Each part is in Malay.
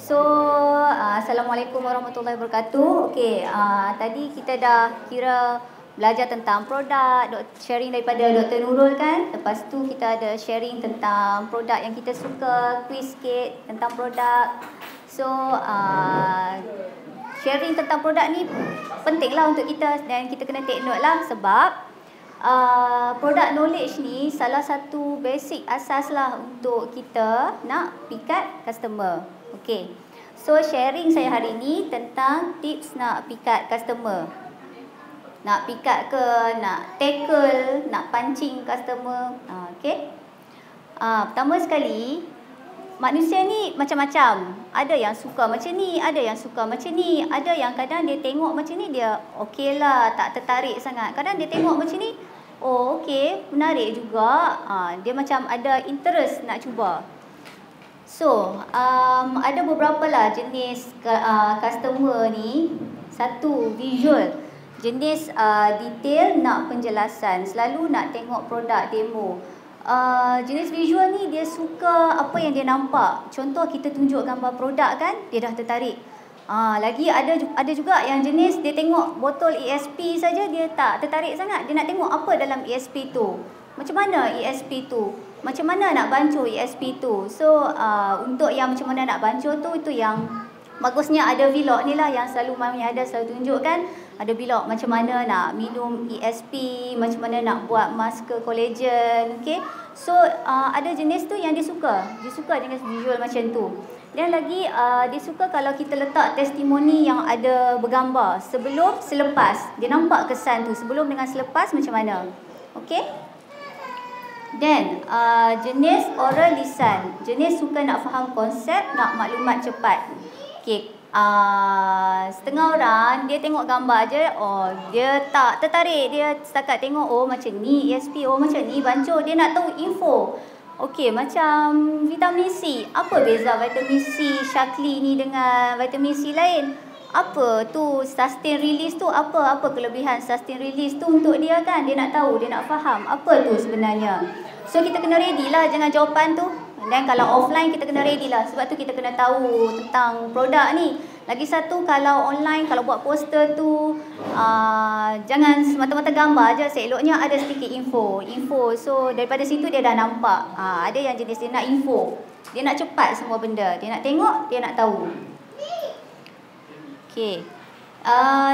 So, Assalamualaikum warahmatullahi wabarakatuh. Okey, tadi kita dah kira belajar tentang produk, sharing daripada Dr. Nurul kan. Lepas tu kita ada sharing tentang produk yang kita suka, quiz sikit tentang produk. So, sharing tentang produk ni pentinglah untuk kita dan kita kena take note lah sebab product knowledge ni salah satu basic asas lah untuk kita nak pikat customer. Okey. So sharing saya hari ni tentang tips nak pikat customer. Nak pikat ke, nak tackle, nak pancing customer. Okey. Pertama sekali, manusia ni macam-macam. Ada yang suka macam ni, ada yang suka macam ni, ada yang kadang dia tengok macam ni dia okey lah, tak tertarik sangat. Kadang dia tengok macam ni, oh okey, menarik juga. Dia macam ada interest nak cuba. So, ada beberapa lah jenis customer ni. Satu, visual. Jenis detail nak penjelasan. Selalu nak tengok produk demo. Jenis visual ni dia suka apa yang dia nampak. Contoh kita tunjuk gambar produk kan, dia dah tertarik. Lagi ada juga yang jenis dia tengok botol ESP saja dia tak tertarik sangat. Dia nak tengok apa dalam ESP tu. Macam mana ESP tu? Macam mana nak bancuh ESP tu? So, untuk yang macam mana nak bancuh tu, itu yang bagusnya ada vlog ni lah yang selalu Mami ada selalu tunjukkan. Ada vlog macam mana nak minum ESP, macam mana nak buat masker collagen. Okay? So, ada jenis tu yang dia suka. Dia suka dengan visual macam tu. Dan lagi, dia suka kalau kita letak testimoni yang ada bergambar. Sebelum, selepas. Dia nampak kesan tu. Sebelum dengan selepas macam mana. Okay? Dan jenis oral lisan. Jenis suka nak faham konsep, nak maklumat cepat. Okay. Setengah orang dia tengok gambar je, oh dia tak tertarik, dia setakat tengok oh macam ni ESP, oh macam ni bancuh, dia nak tahu info. Okey, macam vitamin C, apa beza vitamin C Shaklee ni dengan vitamin C lain? Apa tu sustain release tu, apa kelebihan sustain release tu untuk dia kan, dia nak tahu, dia nak faham apa tu sebenarnya. So kita kena ready lah dengan jawapan tu. Dan kalau offline kita kena ready lah. Sebab tu kita kena tahu tentang produk ni. Lagi satu, kalau online, kalau buat poster tu, jangan semata-mata gambar je. Seeloknya ada sedikit info. So daripada situ dia dah nampak. Ada yang jenis dia nak info. Dia nak cepat semua benda. Dia nak tengok, dia nak tahu. Okay.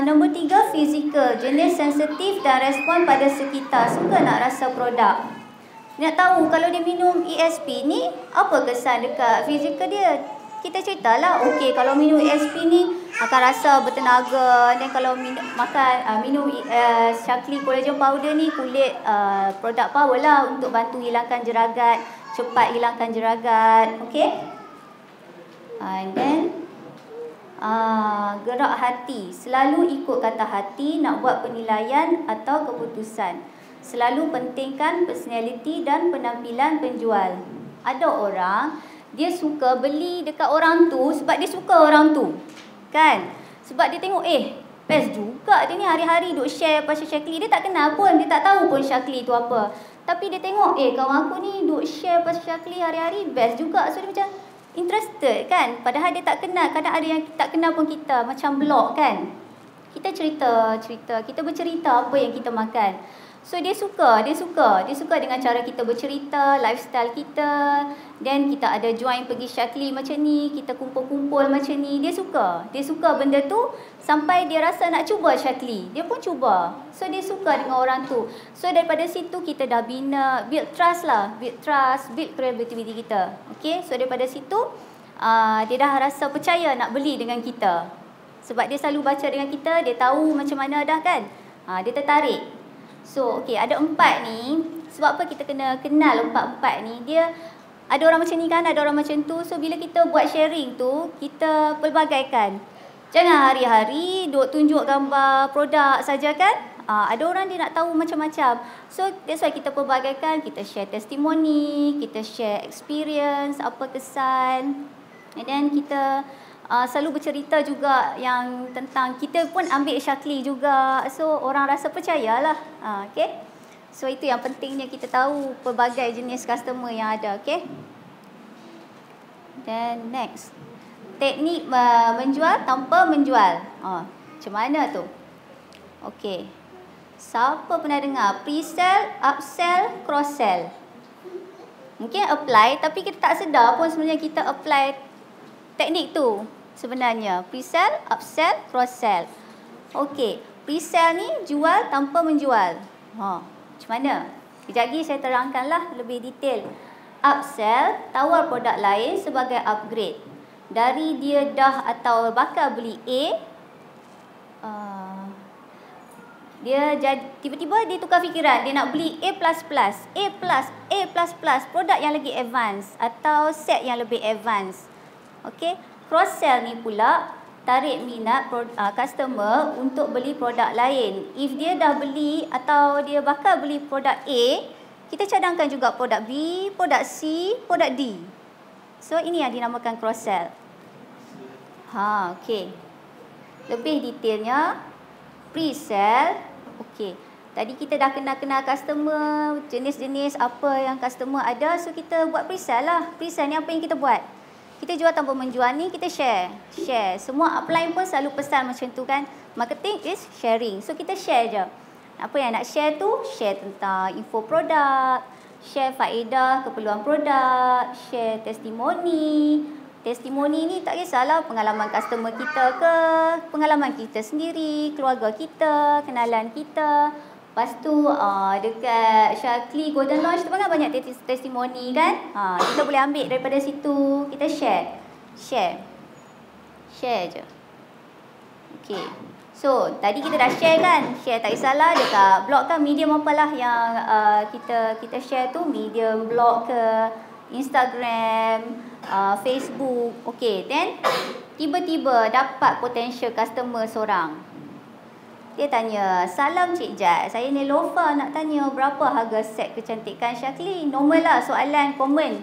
Nombor 3, fizikal. Jenis sensitif dan respon pada sekitar. Suka nak rasa produk. Nak tahu kalau dia minum ESP ni, apa kesan dekat fizikal dia. Kita ceritalah, okey kalau minum ESP ni akan rasa bertenaga. Dan kalau minum Shaklee collagen powder ni, kulit produk power lah untuk bantu hilangkan jeragat, cepat hilangkan jeragat. Okey. And then gerak hati. Selalu ikut kata hati nak buat penilaian atau keputusan. Selalu pentingkan personality dan penampilan penjual. Ada orang, dia suka beli dekat orang tu sebab dia suka orang tu. Kan? Sebab dia tengok, best juga dia ni hari-hari duk share pasal Shaklee. Dia tak kenal pun, dia tak tahu pun Shaklee tu apa. Tapi dia tengok, kawan aku ni duk share pasal Shaklee hari-hari, best juga. So dia macam interested kan? Padahal dia tak kenal. Kadang ada yang tak kenal pun kita. Macam blog kan? Kita cerita. Kita bercerita apa yang kita makan. So dia suka dengan cara kita bercerita, lifestyle kita. Dan kita ada join pergi Shaklee macam ni, kita kumpul-kumpul macam ni. Dia suka benda tu sampai dia rasa nak cuba Shaklee. Dia pun cuba. So dia suka dengan orang tu. So daripada situ kita dah build trust lah. Build credibility kita. Okay, so daripada situ dia dah rasa percaya nak beli dengan kita. Sebab dia selalu baca dengan kita, dia tahu macam mana dah kan. Dia tertarik. So, okey, ada 4 ni. Sebab apa kita kena kenal 4 ni? Dia ada orang macam ni kan, ada orang macam tu. So, bila kita buat sharing tu, kita pelbagaikan. Jangan hari-hari duk tunjuk gambar produk saja kan? Ada orang dia nak tahu macam-macam. So, that's why kita pelbagaikan. Kita share testimoni, kita share experience, apa kesan. And then kita selalu bercerita juga yang tentang kita pun ambil Shaklee juga. So orang rasa percayalah. Okay. So itu yang pentingnya kita tahu pelbagai jenis customer yang ada. Okay. Then next. teknik menjual tanpa menjual. Macam mana tu? Okey. Siapa pernah dengar pre-sell, upsell, cross-sell? Mungkin apply tapi kita tak sedar pun sebenarnya kita apply teknik tu sebenarnya. Pre-sell, upsell, cross-sell. Okey. Pre-sell ni jual tanpa menjual. Macam mana? Sekejap lagi saya terangkanlah lebih detail. Upsell, tawar produk lain sebagai upgrade. Dari dia dah atau bakal beli A, dia tiba-tiba dia tukar fikiran, dia nak beli A++, produk yang lagi advance atau set yang lebih advance. Okey, cross sell ni pula tarik minat customer untuk beli produk lain. If dia dah beli atau dia bakal beli produk A, kita cadangkan juga produk B, produk C, produk D. So ini yang dinamakan cross sell. Okey. Lebih detailnya pre-sell. Okey. Tadi kita dah kenal customer, jenis-jenis apa yang customer ada, so kita buat pre-sell lah. Pre-sell ni apa yang kita buat? Kita jual tanpa menjual ni, kita share. Semua upline pun selalu pesan macam tu kan. Marketing is sharing. So kita share je. Apa yang nak share tu? Share tentang info produk, share faedah keperluan produk, share testimoni. Testimoni ni tak kisahlah pengalaman customer kita ke, pengalaman kita sendiri, keluarga kita, kenalan kita. Lepas tu dekat Shaklee Golden Launch tu kan banyak testimoni kan. Kita boleh ambil daripada situ, kita share. Share je. Okey. So, tadi kita dah share kan? Share tak kisahlah dekat blog kan, medium apalah yang kita share tu, medium, blog ke, Instagram, Facebook. Okey, then tiba-tiba dapat potential customer seorang. Dia tanya, "Salam Cik Jad, saya ni Lofa, nak tanya berapa harga set kecantikan Shaklee?" Normal lah, soalan common.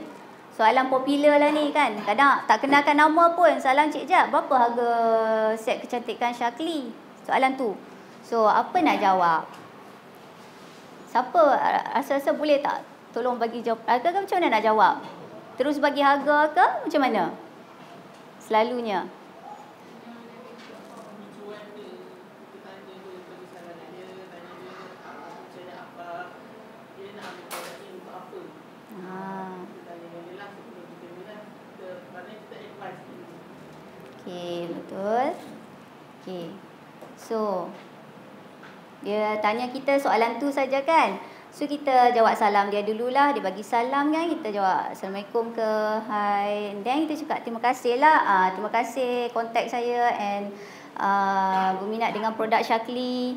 Soalan popular lah ni kan. Kadang tak kenalkan nama pun. "Salam Cik Jad, berapa harga set kecantikan Shaklee?" Soalan tu. So, apa nak jawab? Siapa rasa-rasa boleh tak tolong bagi jawab? Agak-agak macam mana nak jawab? Terus bagi harga ke macam mana? Selalunya. Okey, betul. Okey. So, dia tanya kita soalan tu saja kan? So, kita jawab salam dia dululah. Dia bagi salam kan, kita jawab Assalamualaikum ke, Hai. And then kita cakap terima kasih lah. Terima kasih kontak saya and berminat dengan produk Shaklee.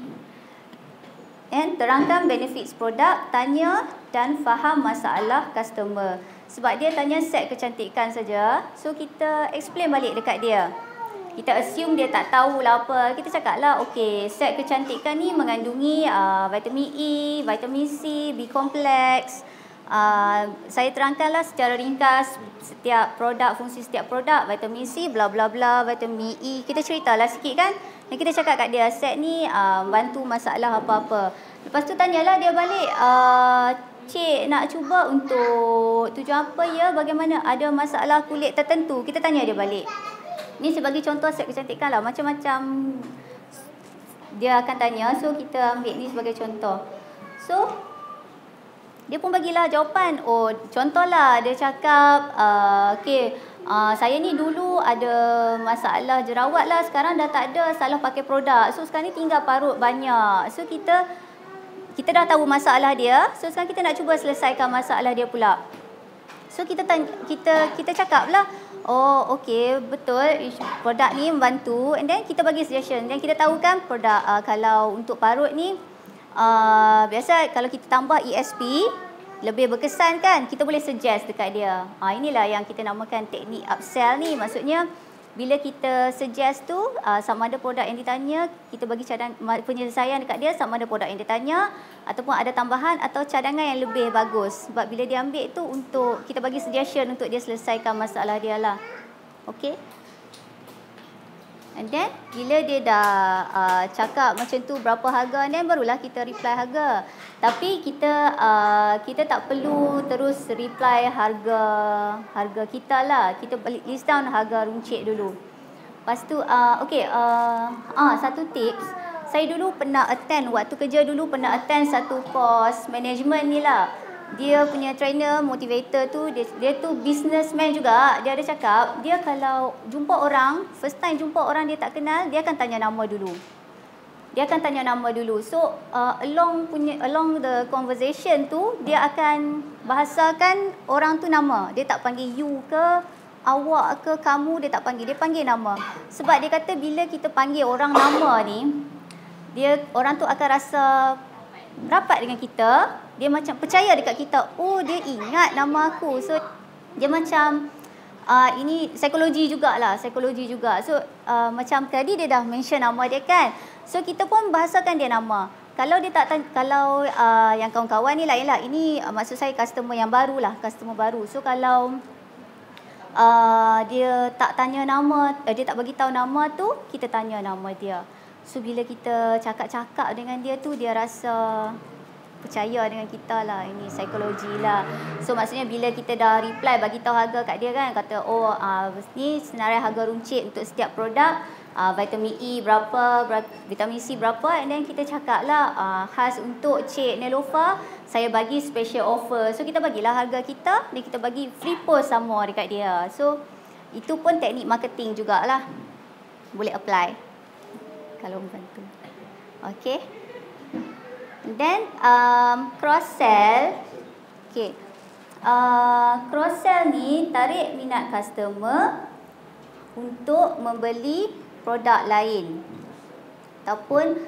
And terangkan benefits produk, tanya dan faham masalah customer. Sebab dia tanya set kecantikan saja, so kita explain balik dekat dia. Kita assume dia tak tahulah apa. Kita cakap lah, okey, set kecantikan ni mengandungi vitamin E, vitamin C, B complex. Saya terangkanlah secara ringkas setiap produk, fungsi setiap produk, vitamin C, bla bla bla, vitamin E. Kita ceritalah sikit kan. Dan kita cakap kat dia, set ni bantu masalah apa-apa. Lepas tu tanyalah dia balik, "Cik nak cuba untuk tujuan apa ya? Bagaimana? Ada masalah kulit tertentu?" Kita tanya dia balik. Ni sebagai contoh set kecantikan lah. Macam-macam dia akan tanya. So, kita ambil ni sebagai contoh. So, dia pun bagilah jawapan. Oh, contohlah dia cakap, "Okey, saya ni dulu ada masalah jerawat lah. Sekarang dah tak ada, salah pakai produk. So, sekarang ni tinggal parut banyak." So, kita dah tahu masalah dia. So, sekarang kita nak cuba selesaikan masalah dia pula. So, kita cakap lah, "Oh, okey, betul, produk ni membantu." And then kita bagi suggestion. Dan kita tahu kan produk kalau untuk parut ni, biasa kalau kita tambah ESP, lebih berkesan kan. Kita boleh suggest dekat dia. Inilah yang kita namakan teknik upsell ni. Maksudnya, bila kita suggest tu, sama ada produk yang ditanya, kita bagi penyelesaian dekat dia, sama ada produk yang ditanya, ataupun ada tambahan atau cadangan yang lebih bagus. Sebab bila dia ambil tu, untuk kita bagi suggestion untuk dia selesaikan masalah dia lah. Okay. And then, bila dia dah cakap macam tu berapa harga, then barulah kita reply harga. Tapi kita tak perlu terus reply harga kita lah. Kita list down harga runcit dulu. Lepas tu satu tips, saya dulu pernah attend waktu kerja dulu pernah attend satu course management ni lah. Dia punya trainer, motivator tu dia tu businessman juga. Dia ada cakap, dia kalau jumpa orang, first time jumpa orang dia tak kenal, dia akan tanya nama dulu. So along the conversation tu, dia akan bahasakan orang tu nama. Dia tak panggil you ke, awak ke, kamu, dia tak panggil. Dia panggil nama. Sebab dia kata bila kita panggil orang nama ni, orang tu akan rasa rapat dengan kita. Dia macam percaya dekat kita. Oh, dia ingat nama aku. So dia macam ini psikologi jugalah. So macam tadi dia dah mention nama dia kan. So kita pun bahasakan dia nama. Kalau dia tak kalau yang kawan-kawan ni lain lah. Ini maksud saya customer yang baru lah, customer baru. So kalau dia tak tanya nama, dia tak bagi tahu nama tu, kita tanya nama dia. So bila kita cakap-cakap dengan dia tu, dia rasa percaya dengan kita lah. Ini psikologi lah. So maksudnya bila kita dah reply bagi tahu harga kat dia kan, kata ni senarai harga runcit untuk setiap produk, vitamin E berapa, vitamin C berapa, and then kita cakap lah khas untuk Cik Nelofa saya bagi special offer. So kita bagilah harga kita dan kita bagi free post sama dekat dia. So itu pun teknik marketing jugalah. Boleh apply kalau membantu. Okay. Then cross sell. Okay. Cross sell ni tarik minat customer untuk membeli produk lain ataupun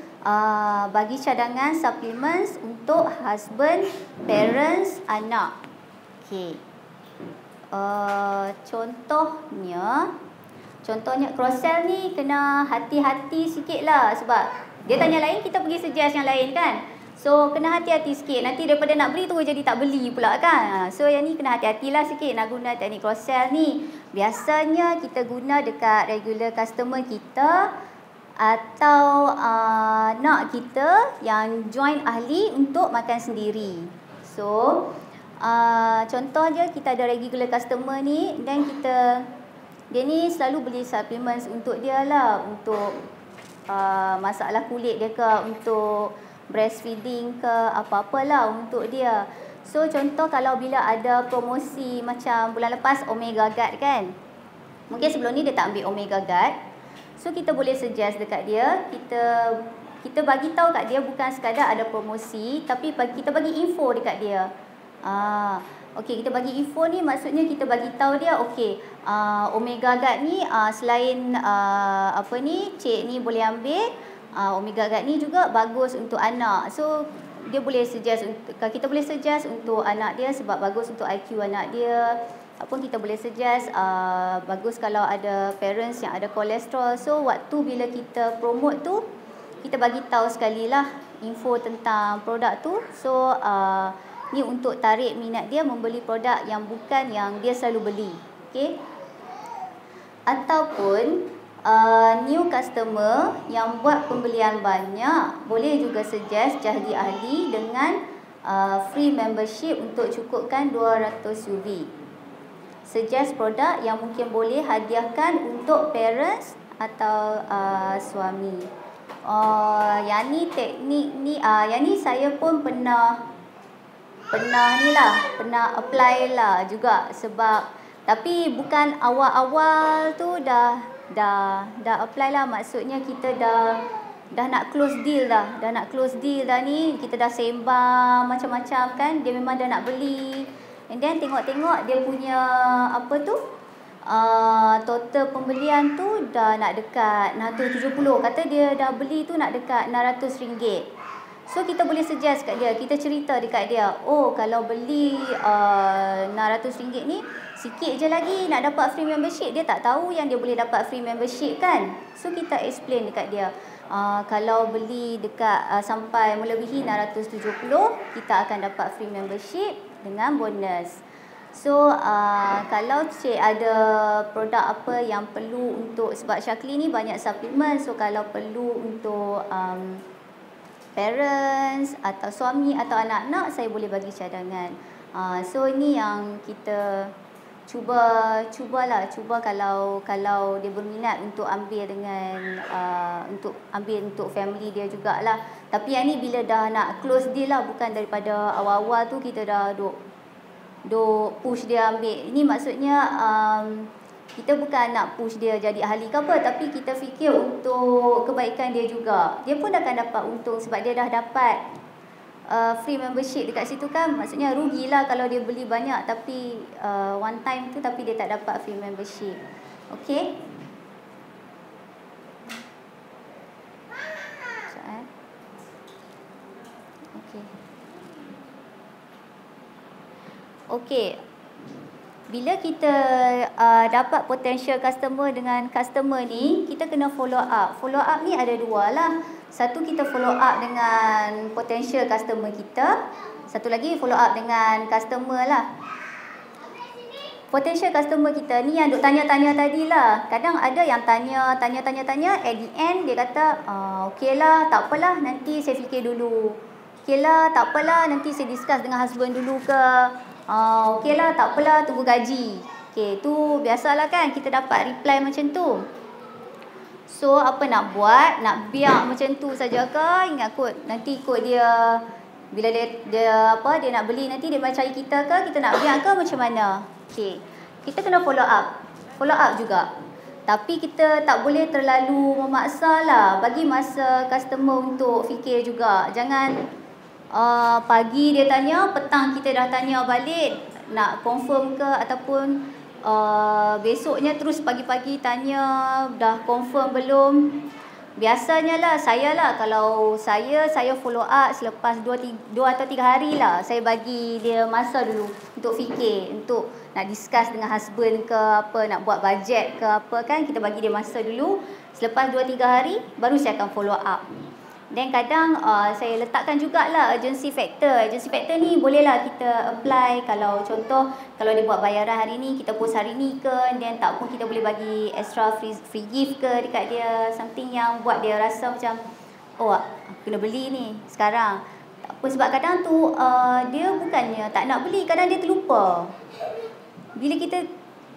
bagi cadangan supplements untuk husband, parents, anak. Okay. Contohnya cross sell ni kena hati-hati sikit lah. Sebab dia tanya lain, kita pergi suggest yang lain kan. So kena hati-hati sikit. Nanti daripada nak beli tu jadi tak beli pula kan. So yang ni kena hati-hatilah sikit nak guna teknik cross sell ni. Biasanya kita guna dekat regular customer kita atau nak kita yang join ahli untuk makan sendiri. So contoh je, kita ada regular customer ni dan dia ni selalu beli supplements untuk dia lah, untuk masalah kulit dia ke, untuk breastfeeding ke, apa-apalah untuk dia. So contoh kalau bila ada promosi macam bulan lepas Omega Guard kan, mungkin sebelum ni dia tak ambil Omega Guard. So kita boleh suggest dekat dia, kita bagi tahu kat dia bukan sekadar ada promosi, tapi kita bagi info dekat dia. Okey, kita bagi info ni maksudnya kita bagi tahu dia, okey, Omega Guard ni selain cik ni boleh ambil, Omega Guard ni juga bagus untuk anak. So dia boleh suggest, kita boleh suggest untuk anak dia sebab bagus untuk IQ anak dia. Ataupun kita boleh suggest bagus kalau ada parents yang ada kolesterol. So waktu bila kita promote tu, kita bagi tahu sekali lah info tentang produk tu. So ni untuk tarik minat dia membeli produk yang bukan yang dia selalu beli. Okay. Ataupun new customer yang buat pembelian banyak, boleh juga suggest jadi ahli dengan free membership untuk cukupkan 200 UV. Suggest produk yang mungkin boleh hadiahkan untuk parents atau suami. Yang ni teknik ni, yang ni saya pun pernah apply lah juga. Sebab tapi bukan awal-awal tu dah apply lah. Maksudnya kita dah nak close deal dah. Ni kita dah sembang macam-macam kan. Dia memang dah nak beli. And then tengok-tengok dia punya total pembelian tu dah nak dekat 670. Kata dia dah beli tu nak dekat RM600. So kita boleh suggest kat dia, kita cerita dekat dia, oh kalau beli RM600 ni, sikit je lagi nak dapat free membership. Dia tak tahu yang dia boleh dapat free membership kan. So kita explain dekat dia, kalau beli dekat sampai melebihi 670, kita akan dapat free membership dengan bonus. So kalau cik ada produk apa yang perlu untuk, sebab Syakli ni banyak suplemen, so kalau perlu untuk parents atau suami atau anak-anak, saya boleh bagi cadangan. So ini yang kita cubalah kalau dia berminat untuk ambil dengan untuk family dia jugalah. Tapi yang ni bila dah nak close deal lah, bukan daripada awal-awal tu kita dah duk push dia ambil. Ini maksudnya kita bukan nak push dia jadi ahli ke apa, tapi kita fikir untuk kebaikan dia juga. Dia pun akan dapat untung sebab dia dah dapat free membership dekat situ kan. Maksudnya rugilah kalau dia beli banyak tapi one time tu tapi dia tak dapat free membership. Okey. Okey. Bila kita dapat potential customer dengan customer ni, kita kena follow up. Follow up ni ada dua lah. Satu, kita follow up dengan potential customer kita. Satu lagi follow up dengan customer lah. Potential customer kita ni yang duk tanya-tanya tadi lah. Kadang ada yang tanya. At the end dia kata, okey lah, tak apalah, nanti saya fikir dulu. Okey lah, tak apalah, nanti saya discuss dengan husband dulu ke. Okey lah, tak apalah, tunggu gaji. Okey, tu biasalah kan kita dapat reply macam tu. So, apa nak buat? Nak biar macam tu saja ke? Ingat kot, nanti ikut dia. Bila dia nak beli, nanti dia cari kita ke? Kita nak biar ke macam mana? Okey, kita kena follow up. Follow up juga. Tapi kita tak boleh terlalu memaksa lah. Bagi masa customer untuk fikir juga. Jangan pagi dia tanya, petang kita dah tanya balik nak confirm ke, ataupun besoknya terus pagi-pagi tanya dah confirm belum. Biasanya lah saya lah, kalau saya follow up selepas 2 atau 3 hari lah. Saya bagi dia masa dulu untuk fikir, untuk nak discuss dengan husband ke apa, nak buat bajet ke apa kan. Kita bagi dia masa dulu. Selepas 2-3 hari baru saya akan follow up. Dan kadang saya letakkan jugalah urgency factor. Urgency factor ni bolehlah kita apply. Kalau contoh, kalau dia buat bayaran hari ni, kita post hari ni ke, dan tak pun kita boleh bagi extra free gift ke dekat dia. Something yang buat dia rasa macam, oh kena beli ni sekarang. Tak apa, sebab kadang tu dia bukannya tak nak beli, kadang dia terlupa. Bila kita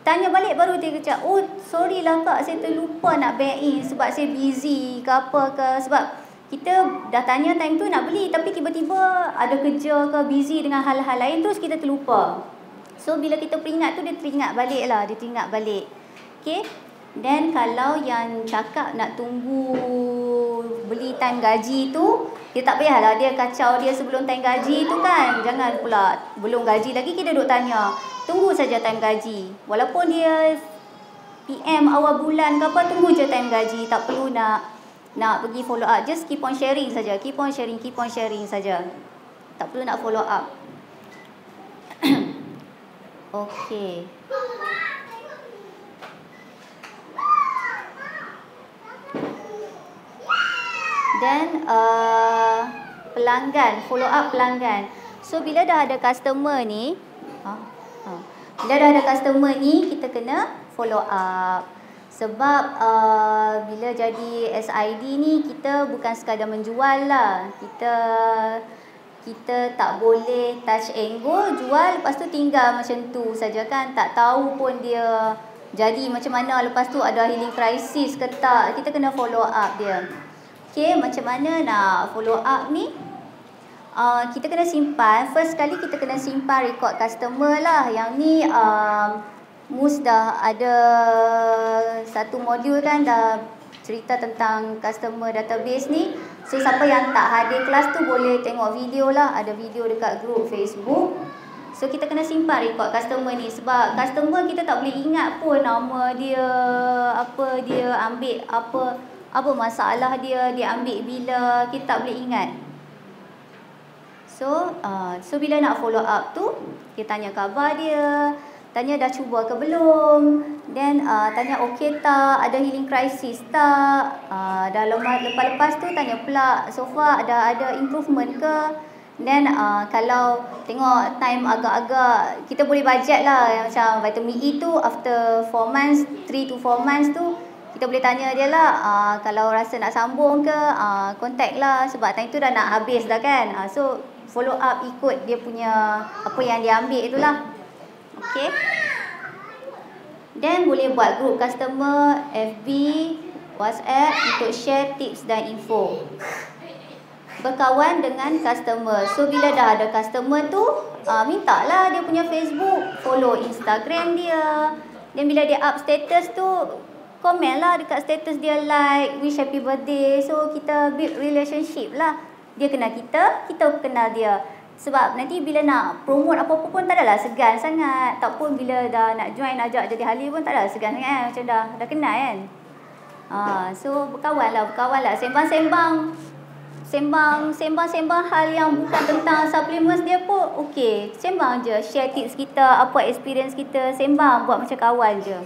tanya balik baru dia kata, oh sorry lah kak, saya terlupa nak bank in sebab saya busy ke apa ke. Sebab kita dah tanya time tu nak beli, tapi tiba-tiba ada kerja ke, busy dengan hal-hal lain, terus kita terlupa. So bila kita peringat tu, dia teringat balik lah. Dia teringat balik. Okay. Dan kalau yang cakap nak tunggu beli time gaji tu, dia tak payahlah dia kacau dia sebelum time gaji tu kan. Jangan pula belum gaji lagi kita duk tanya. Tunggu saja time gaji. Walaupun dia PM awal bulan ke apa, tunggu je time gaji. Tak perlu nak pergi follow up. Just keep on sharing saja. Keep on sharing saja. Tak perlu nak follow up. Okey. Dan pelanggan, follow up pelanggan. So bila dah ada customer ni, bila dah ada customer ni, kita kena follow up. Sebab bila jadi SID ni, kita bukan sekadar menjual lah. Kita tak boleh touch and go, jual lepas tu tinggal macam tu saja kan. Tak tahu pun dia jadi macam mana, lepas tu ada healing crisis ke tak. Kita kena follow up dia. Okay, macam mana nak follow up ni? Kita kena simpan. First kali kita kena simpan record customer lah. Yang ni Mus dah ada satu modul kan, dah cerita tentang customer database ni. So siapa yang tak hadir kelas tu boleh tengok video lah. Ada video dekat grup Facebook. So kita kena simpan record customer ni. Sebab customer kita tak boleh ingat pun nama dia, apa dia ambil, apa masalah dia ambil bila, kita tak boleh ingat. So bila nak follow up tu, kita tanya khabar dia, tanya dah cuba ke belum, then tanya okey tak, ada healing crisis tak, dah lepas tu tanya pula so far ada improvement ke. Then kalau tengok time agak-agak, kita boleh budget lah. Macam vitamin E tu after 4 months, 3 to 4 months tu kita boleh tanya dia lah, kalau rasa nak sambung ke, contact lah, sebab time tu dah nak habis dah kan. So follow up ikut dia punya apa yang dia ambil itulah. Okay. Then boleh buat group customer, FB, WhatsApp untuk share tips dan info. Berkawan dengan customer. So bila dah ada customer tu, mintalah dia punya Facebook, follow Instagram dia. Dan bila dia up status tu, komen lah dekat status dia, like, wish happy birthday. So kita build relationship lah. Dia kenal kita, kita kenal dia. Sebab nanti bila nak promote apa-apa pun tak adalah segan sangat. Tak pun bila dah nak join, ajak jadi ahli pun tak adalah segan sangat kan. Macam dah kenal kan. So berkawan lah. Sembang hal yang bukan tentang supplements dia pun okey. Sembang je, share tips kita, apa experience kita, sembang, buat macam kawan je.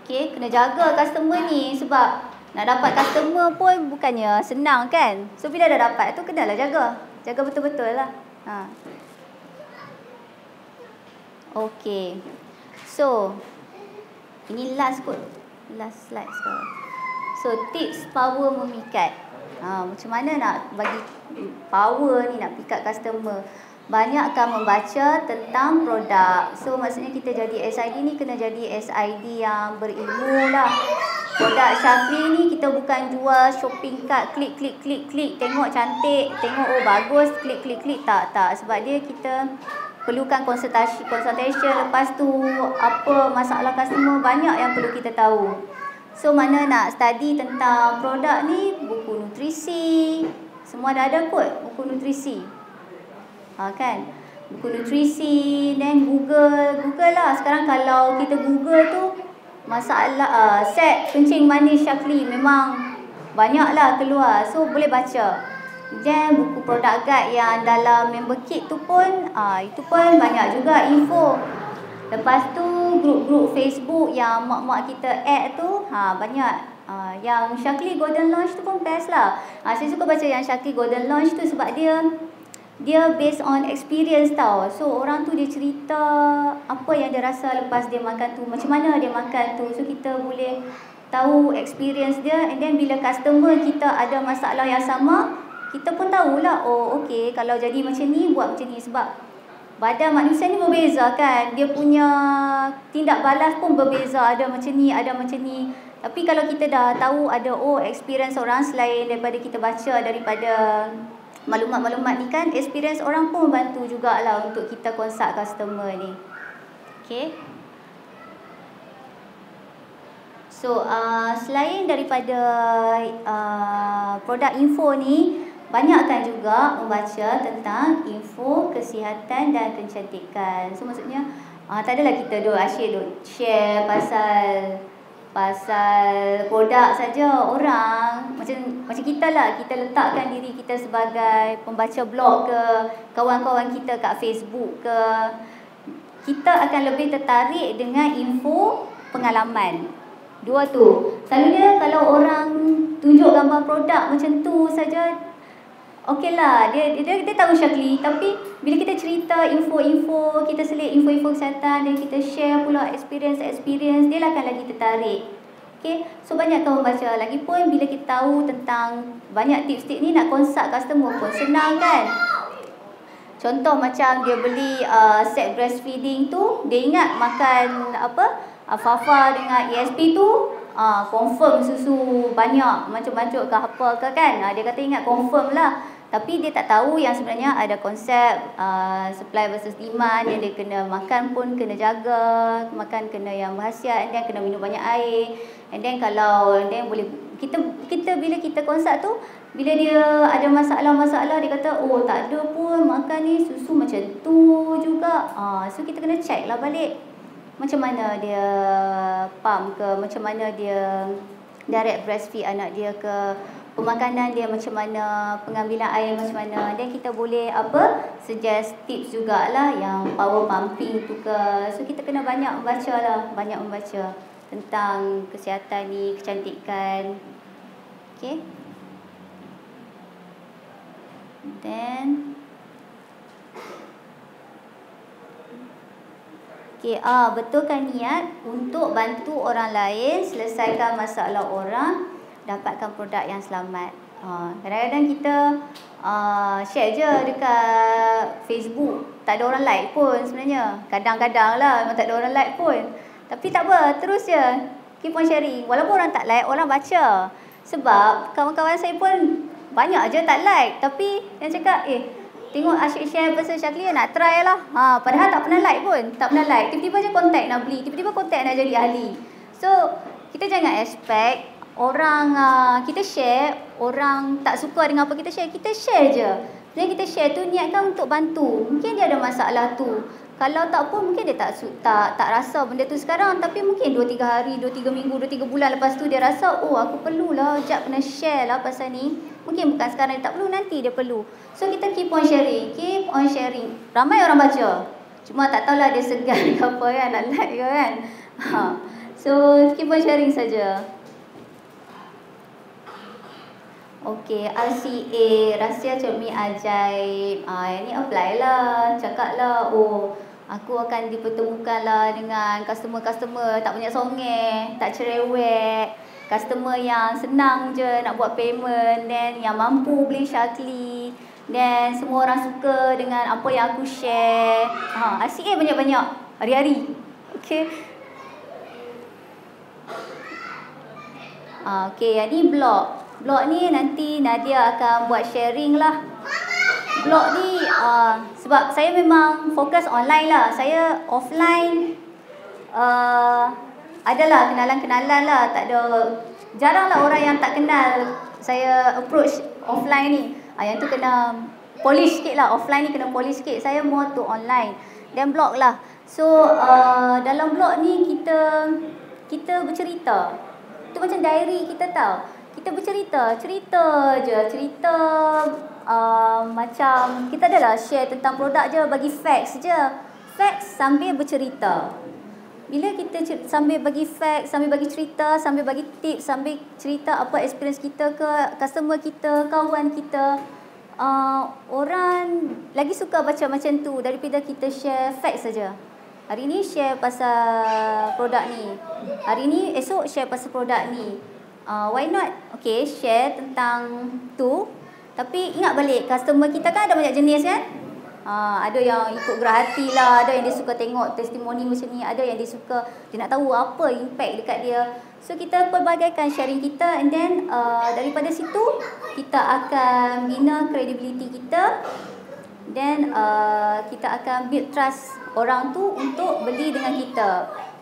Okey, kena jaga customer ni sebab nak dapat customer pun bukannya senang kan. So bila dah dapat tu kenalah jaga. Jaga betul-betul lah. Okey. So ini last kot. Last slide sekarang. So tips power memikat. Macam mana nak bagi power ni nak pick up customer? Banyakkan membaca tentang produk. So maksudnya kita jadi SID ni kena jadi SID yang berilmu lah. Produk Syafri ni kita bukan jual shopping cart, klik, tengok cantik, tengok bagus, klik, tak. Sebab dia kita perlukan consultation, lepas tu apa masalah customer, banyak yang perlu kita tahu. So mana nak study tentang produk ni, buku nutrisi, semua dah ada kot, buku nutrisi. Kan? Buku nutrisi, then Google lah. Sekarang kalau kita Google tu, masalah set kencing manis Syafri memang banyaklah keluar. So boleh baca. Dan buku product guide yang dalam member kit tu pun itu pun banyak juga info. Lepas tu grup-grup Facebook yang mak-mak kita add tu banyak. Yang Syakli Golden Launch tu pun best lah. Saya suka baca yang Syakli Golden Launch tu sebab dia based on experience tau. So orang tu dia cerita apa yang dia rasa lepas dia makan tu, macam mana dia makan tu. So kita boleh tahu experience dia. And then bila customer kita ada masalah yang sama, kita pun tahulah, oh okey, kalau jadi macam ni buat macam ni. Sebab badan manusia ni berbeza kan. Dia punya tindak balas pun berbeza, ada macam ni, ada macam ni. Tapi kalau kita dah tahu ada experience orang selain daripada kita baca, daripada maklumat-maklumat ni kan, experience orang pun membantu jugalah untuk kita consult customer ni. Okay. So selain daripada produk info ni, banyakkan juga membaca tentang info kesihatan dan kecantikan. So maksudnya tak adalah kita asyik share pasal produk saja. Orang macam kita lah, kita letakkan diri kita sebagai pembaca blog ke, kawan-kawan kita kat Facebook ke, kita akan lebih tertarik dengan info pengalaman. Dua tu. Selalunya kalau orang tunjuk gambar produk macam tu saja, okeylah, dia tahu Syakli. Tapi bila kita cerita info-info, kita selit info-info kesihatan dan kita share pula experience, dia lah akan lagi tertarik. Okay, so banyakkan membaca. Lagipun bila kita tahu tentang banyak tips-tips ni, nak consult customer pun senang kan. Contoh macam dia beli set breastfeeding tu, dia ingat makan Fafa dengan ESP tu confirm susu banyak macam-macam ke apa ke kan. Dia kata ingat confirm lah. Tapi dia tak tahu yang sebenarnya ada konsep supply versus demand, yang dia kena makan pun kena jaga, makan kena yang berkhasiat, dan kena minum banyak air. And then boleh kita bila kita konsep tu, bila dia ada masalah-masalah, dia kata tak ada pun, makan ni susu macam tu juga. So kita kena check lah balik macam mana dia pump ke, macam mana dia direct breastfeed anak dia ke, pemakanan dia macam mana, pengambilan air macam mana. Dan kita boleh suggest tips jugalah yang power pumping tu ke. So kita kena banyak membaca tentang kesihatan ni, kecantikan. Okay. Then Okey, betulkan niat untuk bantu orang lain selesaikan masalah orang, dapatkan produk yang selamat. Kadang-kadang kita share je dekat Facebook, tak ada orang like pun sebenarnya. Kadang-kadang lah memang tak ada orang like pun. Tapi tak apa, terus je keep on sharing. Walaupun orang tak like, orang baca. Sebab kawan-kawan saya pun banyak je tak like. Tapi yang cakap, tengok asyik share pasal Syaklia, nak try lah. Padahal tak pernah like pun. Tak pernah like. Tiba-tiba je contact nak beli. Tiba-tiba contact nak jadi ahli. So, kita jangan expect orang kita share, orang tak suka dengan apa kita share. Kita share je. Jadi kita share tu niatkan untuk bantu. Mungkin dia ada masalah tu. Kalau tak pun mungkin dia tak rasa benda tu sekarang. Tapi mungkin 2-3 hari, 2-3 minggu, 2-3 bulan lepas tu dia rasa, aku perlulah. Jap pernah share lah pasal ni. Mungkin bukan sekarang dia tak perlu, nanti dia perlu. So kita keep on sharing. Keep on sharing. Ramai orang baca. Cuma tak tahulah dia segan ke apa kan. Nak like ke kan. So keep on sharing saja. Okey, RCA, rahsia cermin ajaib. Yang ni apply lah. Cakap lah, aku akan dipertemukan lah dengan customer-customer tak banyak songeh, tak cerewet. Customer yang senang je nak buat payment, then yang mampu beli Syakli, then semua orang suka dengan apa yang aku share. RCA banyak-banyak, hari-hari. Okey. Okey, yang ni blog. Blog ni nanti Nadia akan buat sharing lah. Blog ni sebab saya memang fokus online lah. Saya offline adalah kenalan-kenalan lah. Tak ada, jarang lah orang yang tak kenal saya approach offline ni. Yang tu kena polish sikit lah. Offline ni kena polish sikit. Saya more to online. Dan blog lah. So dalam blog ni kita bercerita. Itu macam diary kita tahu. Kita bercerita cerita macam kita adalah share tentang produk je, bagi facts je. Facts sambil bercerita. Bila kita sambil bagi facts, sambil bagi cerita, sambil bagi tips, sambil cerita apa experience kita ke customer kita, kawan kita, orang lagi suka baca macam tu daripada kita share facts saja. Hari ni share pasal produk ni. Hari ni esok share pasal produk ni. Why not? Okay, share tentang tu. Tapi ingat balik, customer kita kan ada banyak jenis kan? Ada yang ikut gerah hati lah, ada yang dia suka tengok testimoni macam ni, ada yang dia suka, dia nak tahu apa impact dekat dia. So kita pelbagaikan sharing kita, and then daripada situ kita akan bina credibility kita, then kita akan build trust orang tu untuk beli dengan kita.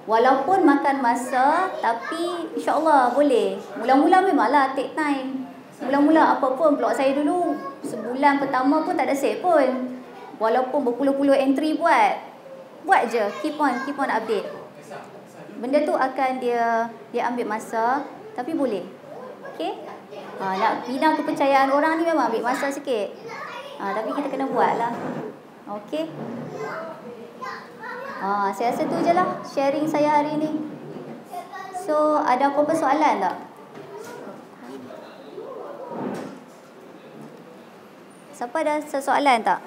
Walaupun makan masa, tapi insyaAllah boleh. Mula-mula memanglah take time. Mula-mula apa pun, blog saya dulu sebulan pertama pun tak ada sale pun. Walaupun berpuluh-puluh entry buat je, keep on update. Benda tu akan dia ambil masa, tapi boleh. Okay? Nak bina kepercayaan orang ni memang ambil masa sikit. Tapi kita kena buat lah. Okay? Saya rasa tu je lah sharing saya hari ni. So, ada apa-apa soalan tak? Siapa ada soalan tak?